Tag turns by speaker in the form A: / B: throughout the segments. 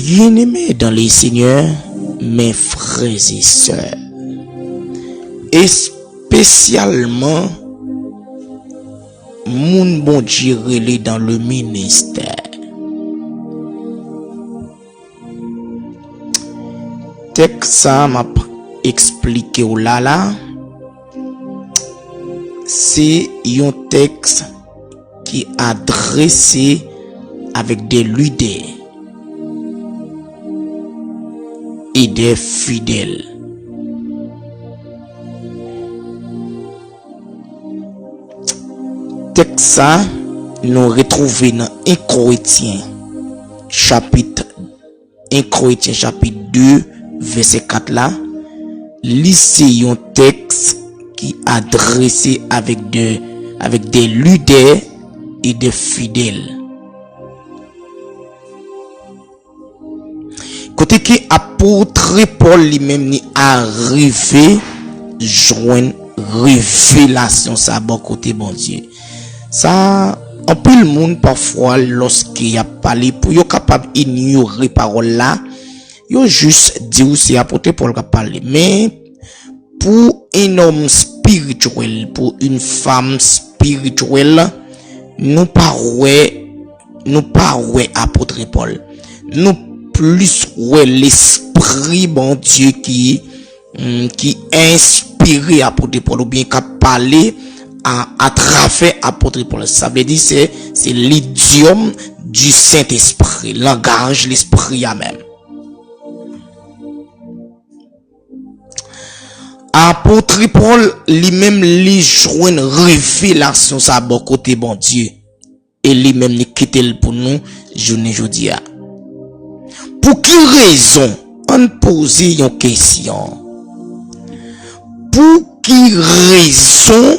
A: Bien-aimés dans les seigneurs, mes frères et sœurs, et spécialement moun bon Dieu relé dans le ministère. Texte ça m'a expliqué ou là, c'est un texte qui adressé avec des leaders et des fidèles. Texte ça nous retrouvons dans 1 Corinthiens chapitre 2 verset 4 là. Lisez un texte qui adressé avec des leaders et des fidèles. Côté que apôtre Paul lui-même ni arrivé joindre révélation ça bon côté bon Dieu. Ça en peu le monde parfois lorsqu'il a parlé pour yo capable ignorer parole là, yo juste dit ou c'est apôtre Paul qui a parlé, mais pour un homme spirituel, pour une femme spirituelle, nous pas ouais apôtre Paul. Nous plus ouais l'esprit bon Dieu qui inspiré apôtre Paul ou bien qui a parlé à travers apôtre Paul. Ça veut dire c'est l'idiome du Saint-Esprit, langage l'esprit à même. Apôtre Paul lui-même lui joint révélation ça bon côté bon Dieu et lui-même lui quitte pour nous journée jodi a. Pour quelle raison on pose une question? Pour quelle raison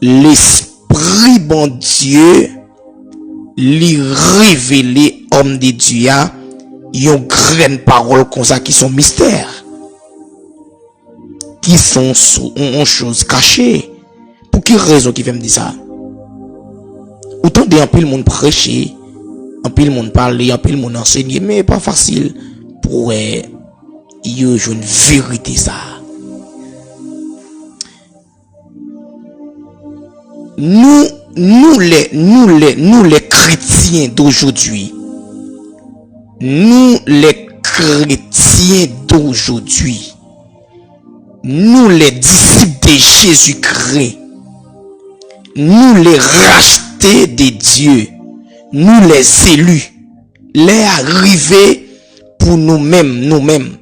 A: l'esprit bon Dieu lui révélé homme de Dieu a une grande parole comme ça qui sont mystères, qui sont en choses cachées? Pour quelle raison qui veut me dire ça? Autant d'un peu le monde prêcher, un peu le monde parler, un peu le monde enseigner, mais pas facile pour y avoir une vérité ça. Nous les chrétiens d'aujourd'hui, nous les disciples de Jésus-Christ, nous les rachetés de Dieu, nous les élus, les arrivés pour nous-mêmes,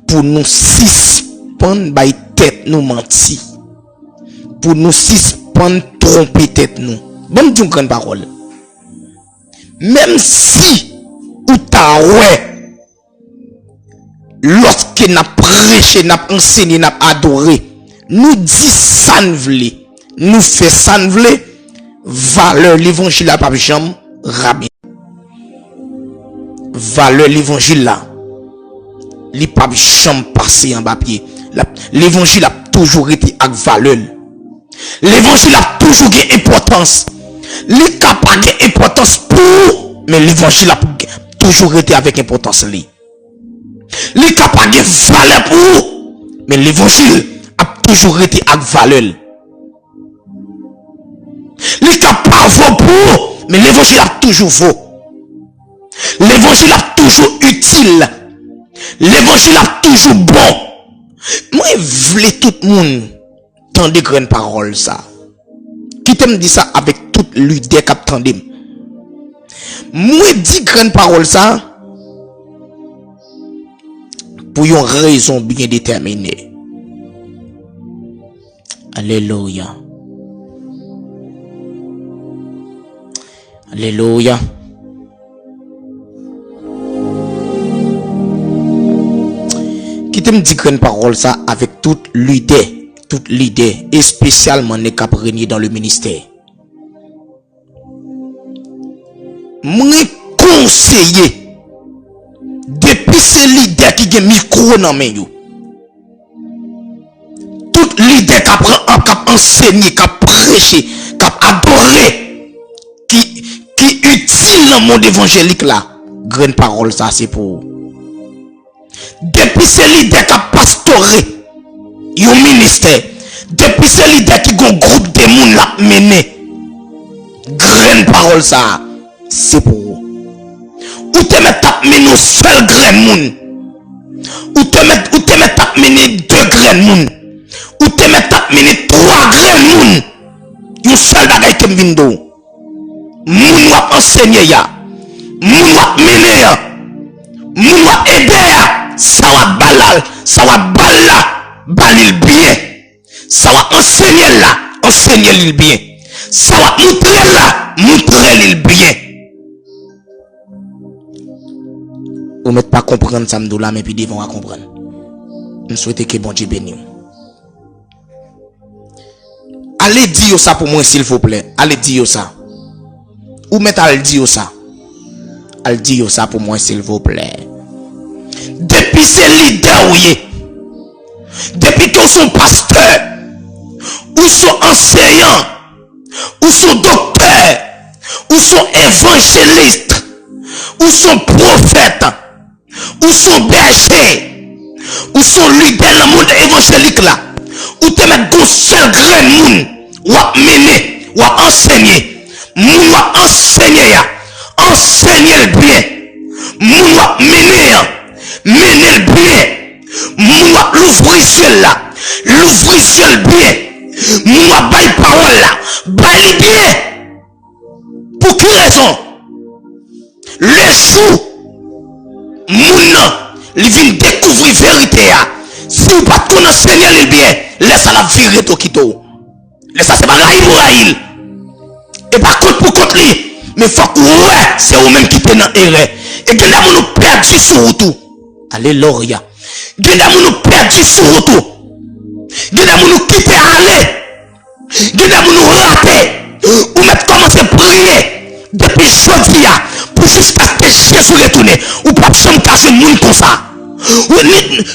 A: pour nous suspendre by tête nous mentir, pour nous suspendre tromper tête nous. Bonne d'une grande parole. Même si ou ta ouais, lorsque n'a prêché, n'a enseigné, n'a adoré, nous dit ça ne vle, nous fait ça ne vle, valeur l'évangile là pas jamais rabin. Valeur l'évangile là, li pas jamais passé en papier. L'évangile a toujours été avec valeur. L'évangile a toujours eu importance. Li ka pas de importance pour, mais l'évangile a toujours été avec importance li. Li ka pas de valeur pour, mais l'évangile a toujours été avec valeur. Li ka pas vaut pour, mais l'évangile a toujours vaut. L'évangile a toujours utile. L'évangile a toujours bon. Moi je veux tout le monde dans des grandes paroles ça. Qui t'aime dit ça avec toute l'idée qu'attendait. Moi dis grandes paroles ça pour une raison bien déterminée. Alléluia. Alléluia. Qui t'aime dit grandes paroles ça avec toute l'idée. Toute l'idée, et spécialement les cap régner dans le ministère. Moi conseiller depuis c'est l'idée qui a micro dans main yo. Toute l'idée qui a enseigné, qui a prêché, qui a adoré, qui utile dans le monde évangélique là, Grande parole, ça, c'est pour. Depuis ces leaders qui ont pastoré, un ministère, depuis ces leaders qui ont un groupe de monde là mené, grande parole, ça, c'est pour. Ou te met à mener seul grain moun. Ou te met à mener 2 grains moun. Ou te met à mener 3 grains moun. Yon seul bagay kem vindo. Moun wap enseigner ya. Moun wap mener ya. Moun wap aider ya. Ça wap balal, ça wap balla, balil bien. Ça wap enseigner là, enseigner l'il bien. Ça wap montrer là, montrer l'il bien. Ou ne pas comprendre ça là, mais puis devant à comprendre. Je souhaite que bon Dieu bénisse. Allez dire ça pour moi s'il vous plaît. Allez dire ça. Ou mettez à dire ça. Allez dire ça pour moi s'il vous plaît. Depuis ces leaders, oui. Depuis qu'ils sont pasteurs, ou sont enseignants, ou sont docteurs, ou sont évangélistes, ou sont prophètes, ou sont bergers, ou sont leaders dans le monde évangélique là, ou te mettre un seul grain moun, ou à mener, ou à enseigner, moun ou à enseigner, enseigner le bien, moun ou à mener, mener le bien, moun ou à l'ouvrir ciel là, l'ouvrir ciel bien, moun ou à bailler parole là, bailler bien. Pour quelle raison? Le jour moun li vient découvrir vérité ya. Si ou pas ton enseigner le bien, laisse la virer to kito. Laisse ça c'est pas raïl ou raïl. Et pas contre pour contre li, mais faut que ouais, c'est ou même qui te dans erreur. Et que là nous perdu sur tout. Alléluia. Que là nous perdu sur tout. Que là nous quitter aller. Que là nous rater. Ou mettre commencer à prier depuis jeudi pour jusqu'à ce que Jésus retourne. Ou pas jamais cacher monde comme ça.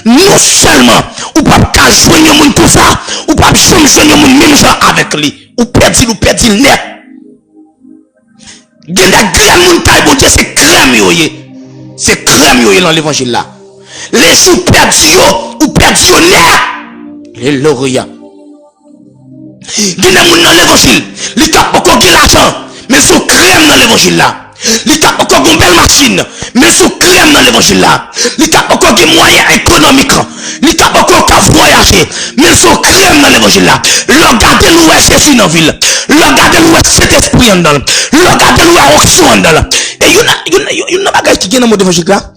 A: Non seulement ou pas joindre monde comme ça, ou pas jamais joindre monde même gens avec lui. Ou perdre le net. Gen da grand monde taille bon Dieu c'est crème yoye. C'est crème yoye dans l'évangile là. Les jours perdus ou perdus net. Alléluia. Gen da monde dans l'évangile, li ka poko gen l'argent, mais son crème dans l'évangile là. Li ka poko gen belle machine, mais son crème dans l'évangile là. Li ka poko gen moyen économique, li ka poko ka voyager, mais son crème dans l'évangile là. Regardez l'ouest Jésus dans ville. Regardez l'ouest cet esprit en dans. Regardez l'ouest onction en dans. Et il y a bagage qui vient dans mon évangile là.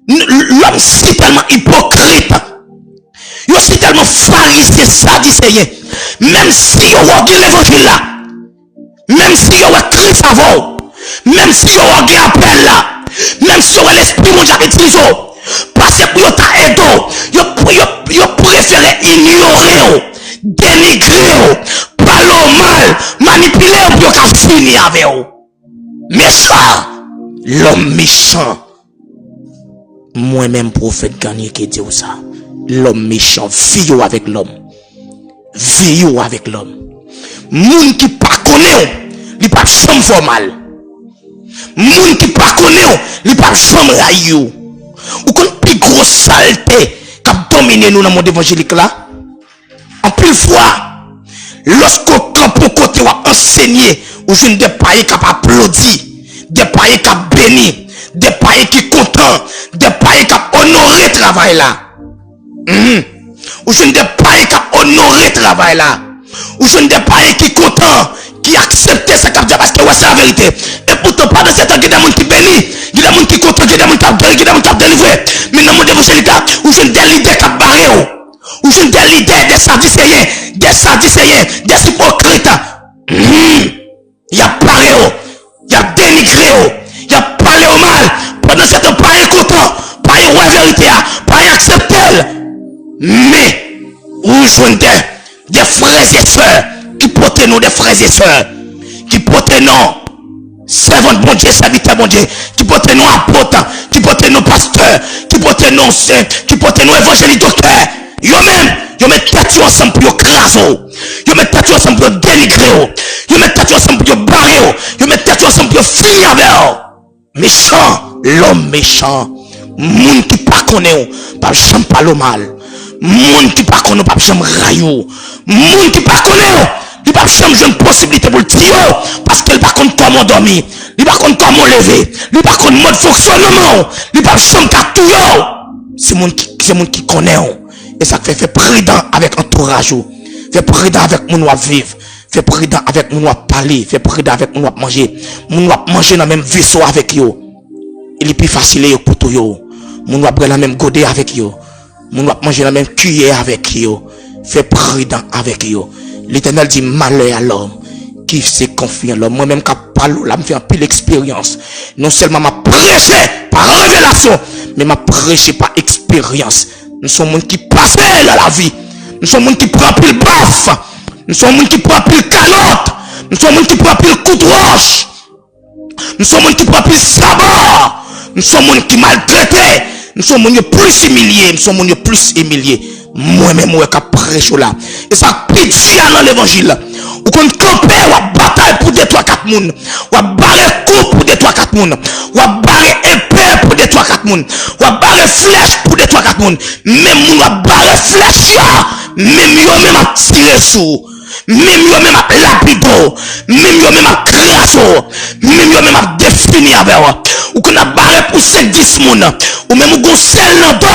A: L'homme c'est tellement hypocrite. Il est tellement pharisien, sadducéen. Même si il y a l'évangile là, même si il y a Christ avant, même si il y a appel là, même si il y a l'esprit mon Dieu utilisé, parce que pour ta aide, il préfère ignorer, dénigrer, parler mal, manipuler pour qu'il finisse avec vous. Méchant, l'homme méchant. Moi-même prophète gagné qui dit ça. L'homme méchant, vit avec l'homme. Vit avec l'homme. Moun qui pas connaît, il pas jamais formal. Moun qui pas connaît, il pas jamais raillou. Ou qu'on plus grosse saleté qui a dominé nous dans le monde évangélique là. En plus fois, lorsqu'on campe au côté ou enseigner, ou jeune des païens qui applaudissent, des païens qui bénissent, des païens qui contents, des païens qui honorent le travail là. Ou je ne des païens qui honorent le travail là. Ou je ne des païens qui content, qui acceptent ça parce que c'est la vérité. Et pourtant pas dans ce temps, il y a des gens qui bénissent, il y a des gens qui content, il y a des gens qui délivrent. Mais dans mon évangélique, ou je ne des leaders qui barrent, ou je ne des leaders des sadducéens, des hypocrites. Il y a barré, il y a dénigré, il y a parlé au mal. Pendant ce temps, païen content, païen ouais vérité, païen accepté. Mais, où joignent des frères et sœurs, qui portent nous des frères et sœurs, qui portent nous, servants de bon Dieu, serviteurs de bon Dieu, qui portent nous apôtres, qui portent nous pasteurs, qui portent nous saints, qui portent nous évangélistes docteurs. Yo même, yo mettent tête ensemble pour craser, yo mettent tête ensemble pour dénigrer, yo mettent tête ensemble pour barrer, yo mettent tête ensemble pour finir avec. Méchant. l'homme méchant. Moun qui pas connaît, pas jamais parler mal. Moun qui pas connaît, pas jamais raillou. Moun qui pas connaît, il pas jamais une possibilité pour le tirer parce qu'il pas connaît comment dormir, il pas connaît comment lever, il pas connaît mode fonctionnement, il pas jamais qu'à tout. C'est moun qui connaît. Et ça fait prudent avec entourage, fait prudent avec moun qui vivre, fait prudent avec moun qui parler, fait prudent avec moun qui manger, moun qui manger dans même vaisseau avec yo. Il est plus facile pour tout yo. Moun qui prendre la même godet avec yo. Moun qui manger la même cuillère avec yo. Fait prudent avec yo. L'Éternel dit malheur à l'homme qui se confie en l'homme. Moi-même qui parle là, me fait un peu l'expérience. Non seulement m'a prêché par révélation, mais m'a prêché par expérience. Nous sommes gens qui passent dans la vie. Nous sommes gens qui prennent pile baf. Nous sommes gens qui prennent pile calotte. Nous sommes gens qui prennent pile coup de roche. Nous sommes gens qui prennent pile sabbat. Nous sommes gens qui maltraités. Nous sommes gens plus humiliés. Nous sommes gens plus humiliés. Moi-même, moi, qui prêche là. Et ça, pitié dans l'évangile. Ou qu'on campe, ou bataille pour détruire 4 moun. Ou barrer coup pour détruire 4 moun. Ou barrer épée pour détruire 4 moun. Ou barrer flèche pour détruire 4 moun. Même moun, ou barrer flèche, même yo même à tirer sous. Même yo même à lapido. Même yo même à crasso. Même yo même à définir avec ou qu'on a barré pour 5-10 moun. Ou même ou gon sel nan do.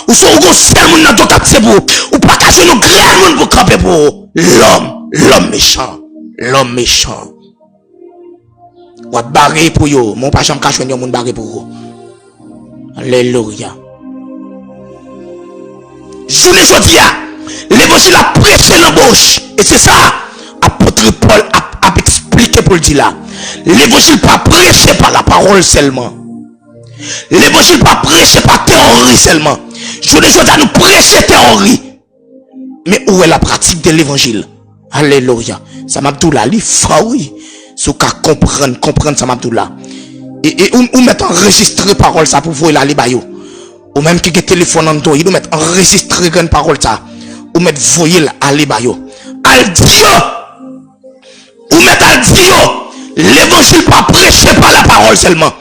A: Ou so ou gon sel moun nan do kap se pou. Ou pas cacher nous grand moun pour camper pour l'homme méchant. L'homme méchant. Ou barré pour yo. Mon pas jamais cacher moun barré pour vous. Alléluia. Journée jodia, l'évangile a prêché l'embauche. Et c'est ça, apôtre Paul a expliqué pour le dire là. L'évangile pas prêché par la parole seulement. L'évangile pas prêché par théorie seulement. Journée jodia nous prêcher théorie. Mais où est la pratique de l'évangile? Alléluia. Ça m'a dit là, il faut oui. Si vous comprendre ça m'a dit là. Et ou mettre enregistré parole ça pour vous aller bayo. Ou même qui a téléphone en toi, il doit mettre enregistré une parole ça. Ou mettre voyer aller bayo. Al Dieu. Ou mettre al Dieu. L'évangile pas prêché par la parole seulement.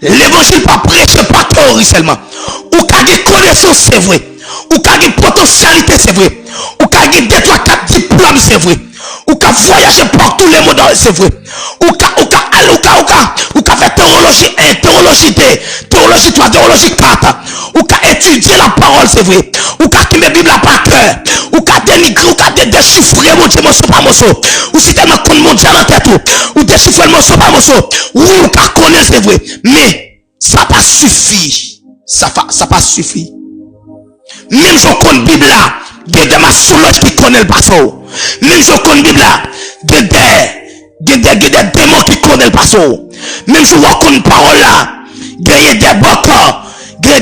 A: L'évangile pas prêché par théorie seulement. Ou qu'a des connaissances c'est vrai. Ou qu'a des potentialités c'est vrai. Ou qu'a des 2-3-4 diplômes c'est vrai. Ou qu'a voyager par tous les mondes c'est vrai. Ou qu'a fait théologie 1, théologie 2, théologie 3, théologie 4. Ou qu'a étudié la parole c'est vrai. Ou qu'a qui me Bible à par cœur. Ou qu'a dénigré, ou qu'a déchiffré mon Dieu morceau par morceau. Ou si tellement qu'on mondial en tête ou déchiffré morceau par morceau. Ou qu'a connaît c'est vrai. Mais ça pas suffit. Ça pas suffit. Même si on connaît Bible là, il y a des maçons qui connaissent le passage. Même si on connaît Bible là, il y a des démons qui connaissent le passage. Même si on connaît parole là, il y a des bocaux, il y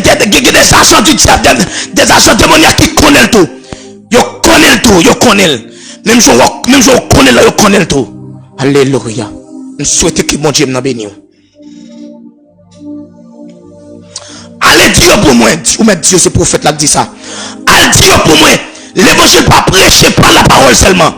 A: a des agents du diable, des agents démoniaques qui connaissent tout. Ils connaissent tout, ils connaissent. Même si on connaît là, ils connaissent tout. Alléluia. Je souhaite que mon Dieu m'en bénisse. Allez Dieu pour moi, ou même Dieu ce prophète là qui dit ça. Allez Dieu pour moi, l'évangile pas prêché par la parole seulement.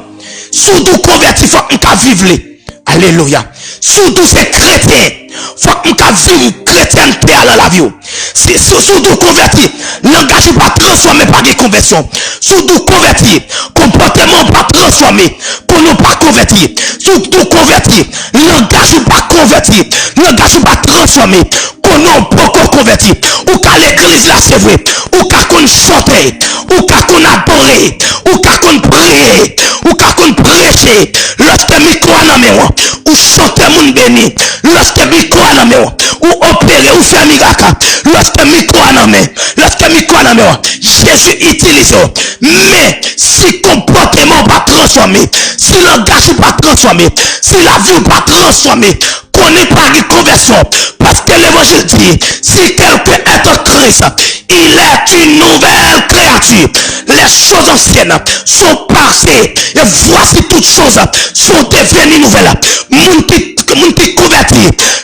A: Surtout converti, faut qu'on vive. Alléluia. Surtout ces chrétiens, faut qu'on vive chrétienté à la vie. C'est surtout converti, langage pas transformé par des conversions. Surtout converti, comportement pas transformé, qu'on n'a pas converti. Surtout converti, langage pas converti, langage pas transformé, qu'on n'a pas converti. Ou qu'à l'église là c'est vrai, ou qu'à qu'on chanter, ou qu'à qu'on adorer, ou qu'à qu'on prier, ou qu'à qu'on prêcher, lorsque micro en main, ou chanter moun béni, lorsque micro en main, ou opérer, ou faire miracle, lorsque micro en main, lorsque micro en main, Jésus utilise. Mais si comportement pas transformé, si langage pas transformé, si la vie pas transformée, qu'on n'est pas de conversion, parce que l'évangile dit, si quelqu'un est en Christ, il est une nouvelle créature. Les choses anciennes sont passées, et voici toutes choses sont devenues nouvelles. Moun qui converti,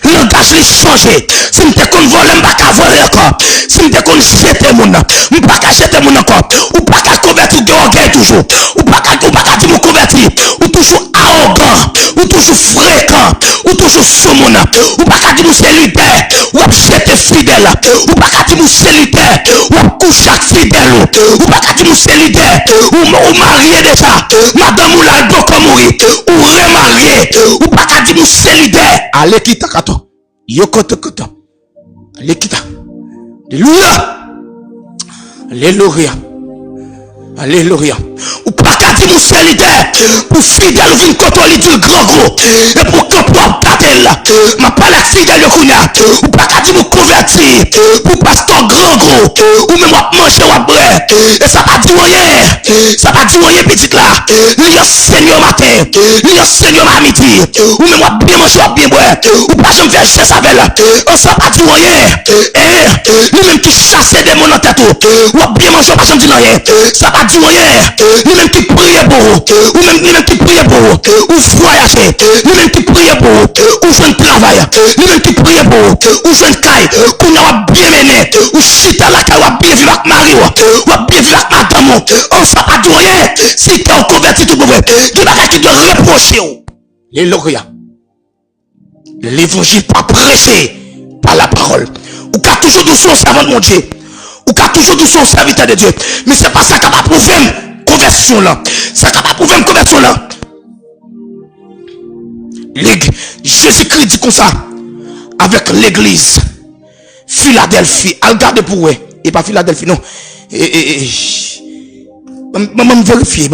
A: langage est changé. Si m'te kon volé, m'pa voler encore. Si m'te kon jeter moun, m'pa jeter moun encore. Ou pas qu'à convertir de orgueil toujours. Ou pas qu'à dire m'ou convertir. Ou toujours arrogant, ou toujours fréquent, ou toujours sous moun. Ou pas qu'à dire m'ou célibataire, ou j'étais fidèle, ou pas qu'à dire célibataire, ou couche avec fidèle, ou pas qu'à dire célibataire, ou marié déjà, madame ou la beaucoup mourir, ou remarié, ou pas qu'à dire célibataire. Allez, quitte kato. Yo koto. Allez, quitte. Alléluia. Alléluia. Alléluia. Ou pas qu'à dire célibataire, pour fidèle, ou une koto, il dit grand gros, et pour que pour là, ma pas la fidèle ou pas qu'à dire convertir, pour pasteur grand gros, ou même manger ou boire, et ça pas dit rien, petit là, il y a Seigneur matin, il y a Seigneur à midi, ou même bien manger ou bien boire, ou pas jamais faire chasse avec là, on ça pas dit rien, lui même qui chasse des démons en tête, ou bien manger, pas jamais dit rien, ça pas dit rien, lui même qui prie pour, ou même qui prie pour, ou voyager, lui même qui prie pour, ou jeune travail, lui même qui prie pour, ou jeune caille, qu'on a bien mené, ou chita la caille, ou bien vivre avec Marie, ou bien vivre avec madame, on ça pas dit rien, si tu es converti tout mauvais, tu vas qui te reprocher. Alléluia. L'évangile pas prêché par la parole. Ou qu'a toujours dit son servant de mon Dieu. Ou qu'a toujours dit son serviteur de Dieu. Mais c'est pas ça qui va prouver conversion là. Ça qui va prouver conversion là. Jésus-Christ dit comme ça. Avec l'église. Philadelphie. Regardez pour eux. Et pas Philadelphie, non. Je vais vérifier.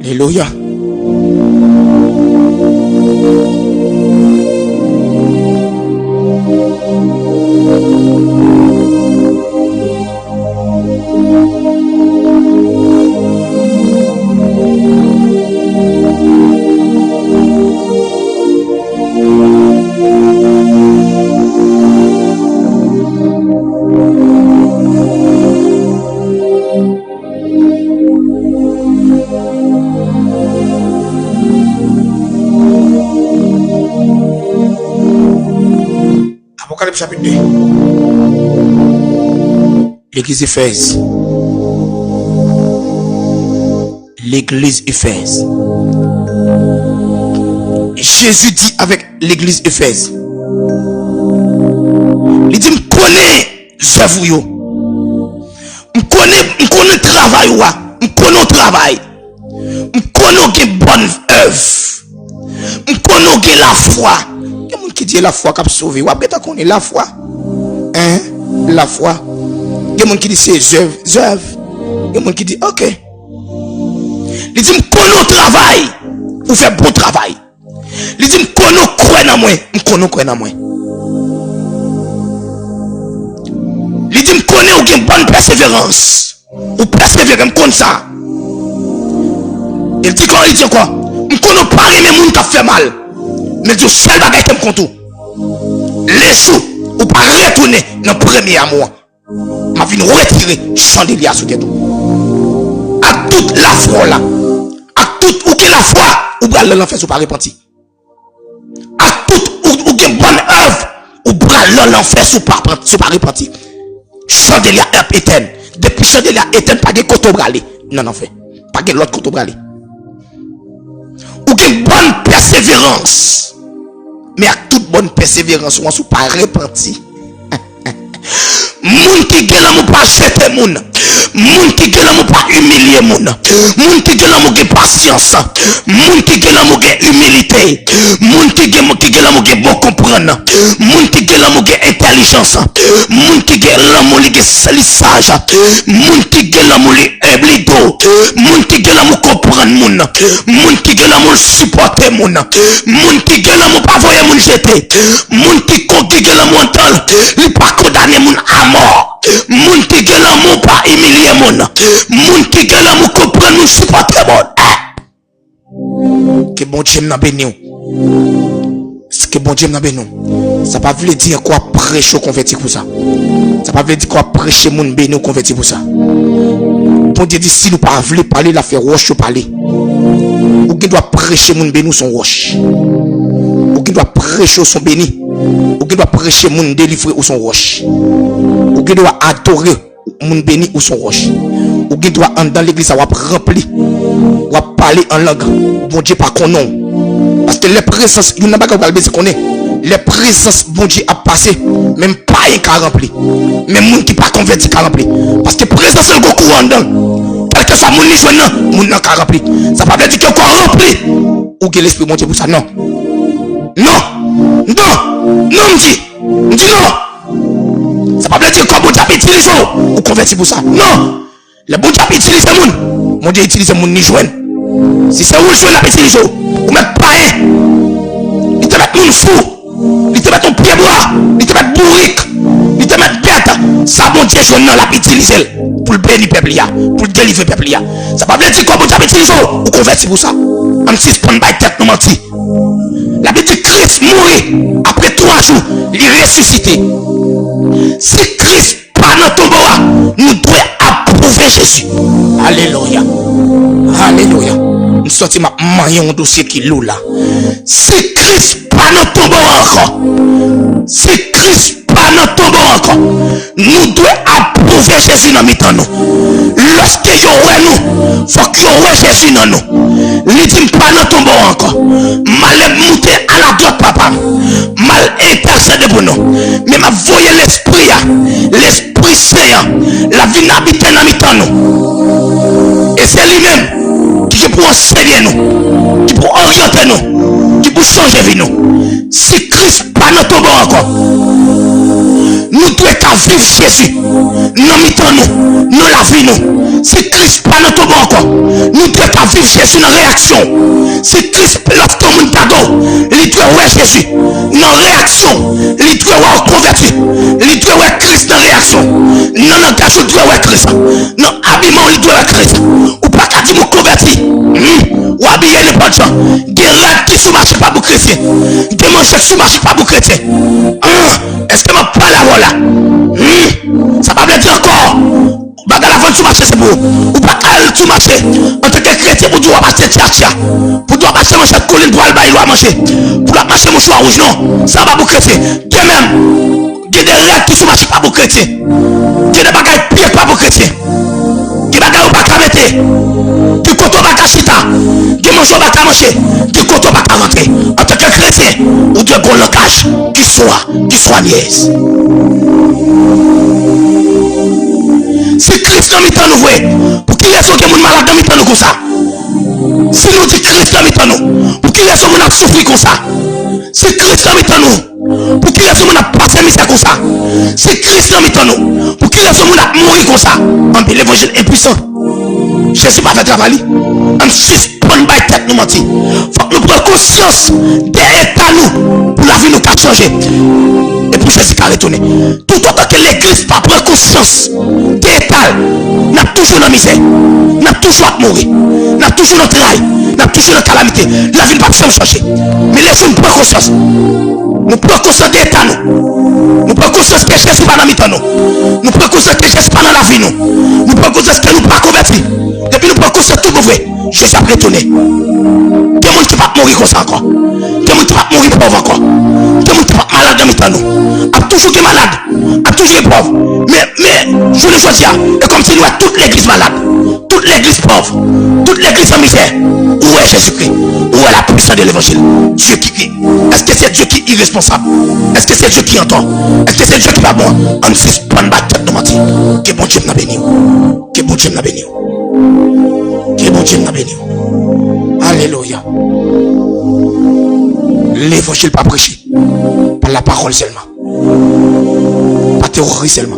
A: Alléluia. Apocalypse chapitre 2. L'église Éphèse. L'église Éphèse. Jésus dit avec l'église Éphèse. Il dit, me connais œuvre yo. Me connais travail ou me connais travail. Me connais bonne œuvre. Me connais la foi. Il y a qui dit la foi qui a sauvé. Ou après, tu connais la foi. Hein? La foi. Il y a qui dit c'est œuvres. Il y a qui dit ok. Il dit, me connais travail. Ou fait bon travail. Il dit, me connais quoi dans moi. Me connais quoi dans moi. Il dit, me connais ou une bonne persévérance. Ou persévérer, me connais ça. Il dit quoi? Il dit quoi? Me connais pas les gens qui fait mal. Mais Dieu seul bagage comme compte tout. Les jours ou pas retourner dans le premier amour. Ma vie retirer chandelier sous tête. À toute la foi là. À toute ou que la foi ou bral l'enfer sous pas repenti. À toute ou que bonne œuvre ou bral l'enfer sous pas repenti. Chandelier éteint. Depuis chandelier éteint pas de côté bralé. Non fait. Pas de l'autre côté bralé. Ou que bonne persévérance. Mais à toute bonne persévérance, on ne soit pas repenti. Moun qui gen l'amour pas jeter moun. Moun qui gen l'amour pas humilier moun. Moun qui gen l'amour gen patience. Moun qui gen l'amour gen humilité. Moun qui gen l'amour gen bon comprendre. Moun qui gen l'amour gen intelligence. Moun qui gen l'amour gen sage. Moun qui gen l'amour humble do. Moun qui gen l'amour comprendre moun. Moun qui gen l'amour supporter moun. Moun qui gen l'amour pas voyer moun jeter. Moun qui gen l'amour entendre, li pas condamner moun à mort. Moun qui gen l'amour pas humilier moun. Moun qui gen l'amour comprendre moun supporter moun. Que bon Dieu n'a béni. Que bon Dieu n'a béni. Ça pas veut dire quoi prêcher converti pour ça. Ça pas veut dire quoi prêcher moun béni converti pour ça. Bon Dieu dit si nous pas voulons parler la faire roche parler. Ou qui doit prêcher moun béni son roche. Ou qui doit prêcher son béni. Ou qui doit prêcher moun délivrer ou son roche. Ou qui doit adorer moun béni ou son roche. Ou qui doit entrer dans l'église ça va rempli. Ou parler en langue. Bon Dieu pas qu'on non. Parce que les présences, il n'y a pas qu'à baisser qu'on est. Les présences, bon Dieu, a passé. Même pas un cas rempli. Même moun qui pas converti cas rempli. Parce que présence, c'est le courant dedans. Quel que soit moun ni joint, moun n'a qu'à rempli. Ça pas veut dire que quoi rempli. Ou que l'esprit bon Dieu pour ça. Non. Non. Non. Non, me dit non. Ça pas veut dire que bon Dieu a utilisé ou converti pour ça. Non. Le bon Dieu a utilisé moun. Mon Dieu a utilisé moun ni joint. Si c'est où le joint a utilisé ou même pas un. Il te met moun fou. Il te met ton pied bois. Il te met bourrique. Il te met bête. Ça bon Dieu joint l'a utilisé pour le bénir peuple là, pour le délivrer peuple là. Ça pas veut dire que bon Dieu a utilisé ou converti pour ça. On suspend by tête nous menti. La Bible dit Christ mourit après 3 jours, il ressuscité. Si Christ pas dans ton bois, nous devons approuver Jésus. Alléluia. Alléluia. Nous sortons un dossier qui loue là. Si Christ pas dans ton bois encore, si Christ pas dans ton bois encore, nous devons approuver Jésus dans mi-temps nous. Lorsque yo ouais nous, faut que yo ouais Jésus dans nous. Il dit pas dans ton bois encore. Mal monter à la droite papa. Mal intercéder pour nous. Mais m'a voyé l'esprit, l'esprit saint, la vie n'habite dans mi-temps nous. Et c'est lui-même qui peut enseigner nous, qui peut orienter nous, qui peut changer vie nous. Si Christ pas dans ton bois encore, nous devons qu'à vivre Jésus. Nous mettons nous la vie nous. Si Christ pas dans ton bois encore, nous devons qu'à vivre Jésus dans réaction. Si Christ lorsqu'on nous pardon, il doit voir Jésus dans réaction. Il doit voir converti. Il doit voir Christ dans réaction. Non langage il doit voir Christ. Non habillement il doit voir Christ. Ou pas qu'à dire converti. Ou habiller les bonnes gens. Des rêves qui sont marchés pas pour chrétien. Des manchettes qui sont marchés pas pour chrétien. Est-ce que ma parole là? Ça va veut dire encore. Bagal avant tout marcher c'est pour. Ou pas qu'à tout marcher. En tant que chrétien pour doit marcher tcha. Pour doit marcher manchette colline pour aller bailler manger. Pour la marcher mouchoir rouge non. Ça va pour chrétien. De même. Il y a des rêves qui sont marchés pas pour chrétien. Il y a des bagages pires pas pour chrétien. Qui bagaille ou pas qu'à mettre. Qui koto pas qu'à chita. Qui mange pas qu'à manger. Qui koto pas qu'à rentrer. En tant que chrétien, ou de bon langage qui soit niaise. Si Christ dans mi-temps nous voit, pour qu'il y ait son monde malade dans mi-temps nous comme ça. Si nous dit Christ dans mi-temps nous, pour qu'il y ait son monde à souffrir comme ça. Si Christ dans mi-temps nous, pour qu'il y ait son monde à passer misère comme ça. Si Christ dans mi-temps nous, pour qu'il y ait son monde à mourir comme ça. En l'évangile impuissant. Jésus pas fait travail. On suspend by tête nous mentir. Faut que nous prenions conscience des états nous pour la vie nous qu'a changé. Et pour Jésus qu'a retourné. Tout autant que l'église pas prend conscience des états, n'a toujours dans la misère, n'a toujours à mourir, n'a toujours dans le travail, n'a toujours dans la calamité. La vie ne va pas changer. Mais laissez-nous prendre conscience. Nous prenons conscience des états nous. Nous prenons conscience que Jésus pas dans mi-temps nous. Nous prenons conscience que Jésus pas dans la vie nous. Nous prenons conscience que nous ne pas convertis. Depuis nous prenons conscience tout mauvais. Jésus a retourné. Des gens qui ne vont pas mourir comme ça encore. Des gens qui ne vont pas mourir pauvre encore. Des gens qui ne vont pas malade dans mi-temps nous. A toujours été malade. A toujours été pauvre. Mais je le choisis. Et comme si nous avons toute l'église malade. Toute l'église pauvre. Toute l'église en misère. Où est Jésus-Christ? Où est la puissance de l'évangile? Dieu qui crie. Est-ce que c'est Dieu qui est irresponsable? Est-ce que c'est Dieu qui entend? Est-ce que c'est Dieu qui va bon? On suspend la tête de mentir. Que bon Dieu n'a béni. Que bon Dieu n'a béni. Que bon Dieu n'a béni. Alléluia. L'évangile pas prêché. Par la parole seulement. Pas théorie seulement.